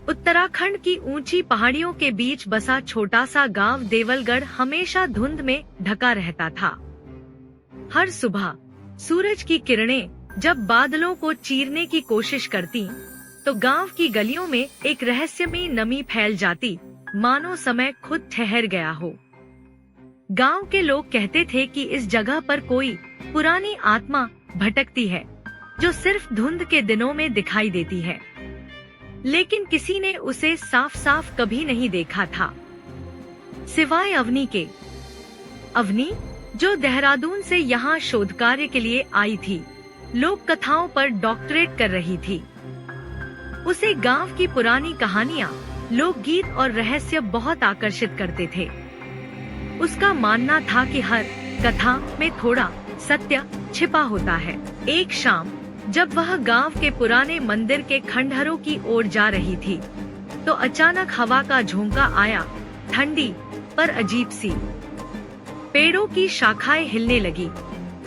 उत्तराखंड की ऊंची पहाड़ियों के बीच बसा छोटा सा गांव देवलगढ़ हमेशा धुंध में ढका रहता था। हर सुबह सूरज की किरणें जब बादलों को चीरने की कोशिश करती, तो गांव की गलियों में एक रहस्यमयी नमी फैल जाती, मानो समय खुद ठहर गया हो। गांव के लोग कहते थे कि इस जगह पर कोई पुरानी आत्मा भटकती है, जो सिर्फ धुंध के दिनों में दिखाई देती है, लेकिन किसी ने उसे साफ साफ कभी नहीं देखा था, सिवाय अवनी के। अवनी, जो देहरादून से यहाँ शोध कार्य के लिए आई थी, लोक कथाओं पर डॉक्टरेट कर रही थी। उसे गांव की पुरानी कहानियाँ, लोकगीत और रहस्य बहुत आकर्षित करते थे। उसका मानना था कि हर कथा में थोड़ा सत्य छिपा होता है। एक शाम जब वह गांव के पुराने मंदिर के खंडहरों की ओर जा रही थी, तो अचानक हवा का झोंका आया, ठंडी पर अजीब सी। पेड़ों की शाखाएं हिलने लगी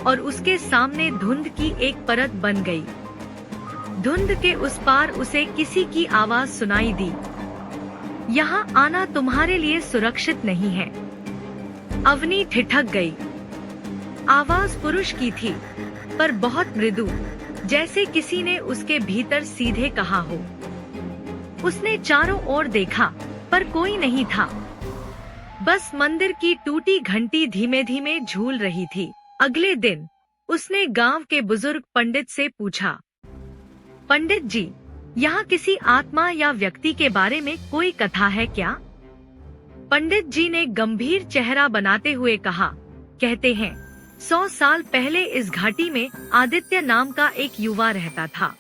और उसके सामने धुंध की एक परत बन गई। धुंध के उस पार उसे किसी की आवाज सुनाई दी, यहाँ आना तुम्हारे लिए सुरक्षित नहीं है। अवनी ठिठक गई। आवाज पुरुष की थी, पर बहुत मृदु, जैसे किसी ने उसके भीतर सीधे कहा हो। उसने चारों ओर देखा, पर कोई नहीं था। बस मंदिर की टूटी घंटी धीमे धीमे झूल रही थी। अगले दिन उसने गांव के बुजुर्ग पंडित से पूछा, पंडित जी, यहाँ किसी आत्मा या व्यक्ति के बारे में कोई कथा है क्या? पंडित जी ने गंभीर चेहरा बनाते हुए कहा, कहते हैं 100 साल पहले इस घाटी में आदित्य नाम का एक युवा रहता था।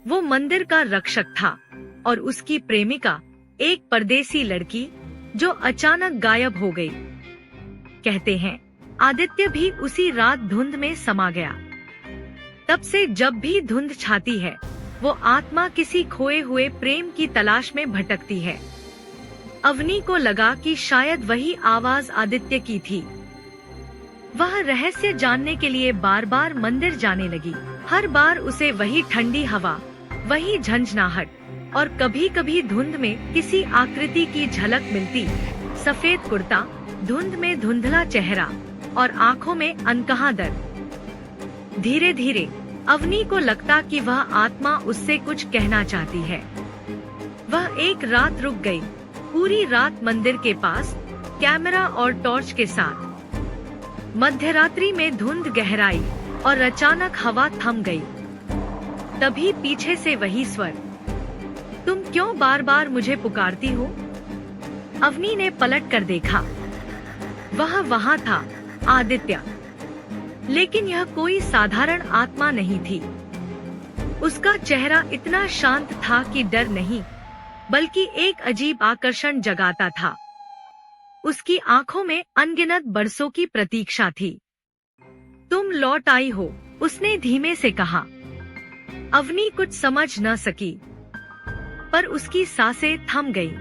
वो मंदिर का रक्षक था और उसकी प्रेमिका एक परदेसी लड़की, जो अचानक गायब हो गई। कहते हैं आदित्य भी उसी रात धुंध में समा गया। तब से जब भी धुंध छाती है, वो आत्मा किसी खोए हुए प्रेम की तलाश में भटकती है। अवनी को लगा कि शायद वही आवाज आदित्य की थी। वह रहस्य जानने के लिए बार बार मंदिर जाने लगी। हर बार उसे वही ठंडी हवा, वही झंझनाहट और कभी कभी धुंध में किसी आकृति की झलक मिलती। सफेद कुर्ता, धुंध में धुंधला चेहरा और आंखों में अनकहा दर्द। धीरे धीरे अवनी को लगता कि वह आत्मा उससे कुछ कहना चाहती है। वह एक रात रुक गई, पूरी रात मंदिर के पास, कैमरा और टॉर्च के साथ। मध्यरात्रि में धुंध गहराई और अचानक हवा थम गई। तभी पीछे से वही स्वर, तुम क्यों बार बार मुझे पुकारती हो? अवनी ने पलट कर देखा। वह वहाँ था, आदित्य। लेकिन यह कोई साधारण आत्मा नहीं थी। उसका चेहरा इतना शांत था कि डर नहीं, बल्कि एक अजीब आकर्षण जगाता था। उसकी आंखों में अनगिनत बरसों की प्रतीक्षा थी। तुम लौट आई हो, उसने धीमे से कहा। अवनी कुछ समझ न सकी, पर उसकी सांसें थम गई,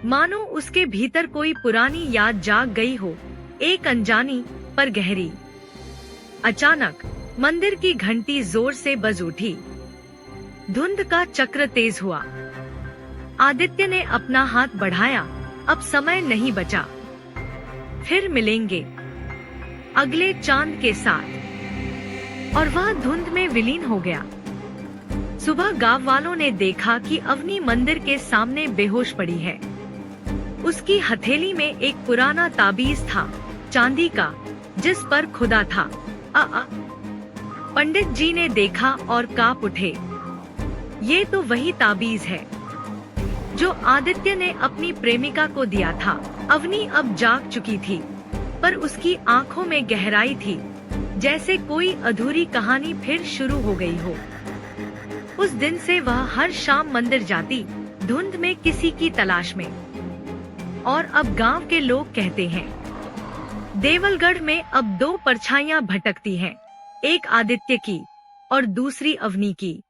मानो उसके भीतर कोई पुरानी याद जाग गई हो, एक अनजानी पर गहरी। अचानक मंदिर की घंटी जोर से बज उठी। धुंध का चक्र तेज हुआ। आदित्य ने अपना हाथ बढ़ाया, अब समय नहीं बचा। फिर मिलेंगे अगले चांद के साथ। और वह धुंध में विलीन हो गया। सुबह गांव वालों ने देखा कि अवनी मंदिर के सामने बेहोश पड़ी है। उसकी हथेली में एक पुराना ताबीज था, चांदी का, जिस पर खुदा था पंडित जी ने देखा और कांप उठे। ये तो वही ताबीज है जो आदित्य ने अपनी प्रेमिका को दिया था। अवनी अब जाग चुकी थी, पर उसकी आंखों में गहराई थी, जैसे कोई अधूरी कहानी फिर शुरू हो गई हो। उस दिन से वह हर शाम मंदिर जाती, धुंध में किसी की तलाश में। और अब गांव के लोग कहते हैं, देवलगढ़ में अब 2 परछाइयां भटकती हैं, एक आदित्य की और दूसरी अवनी की।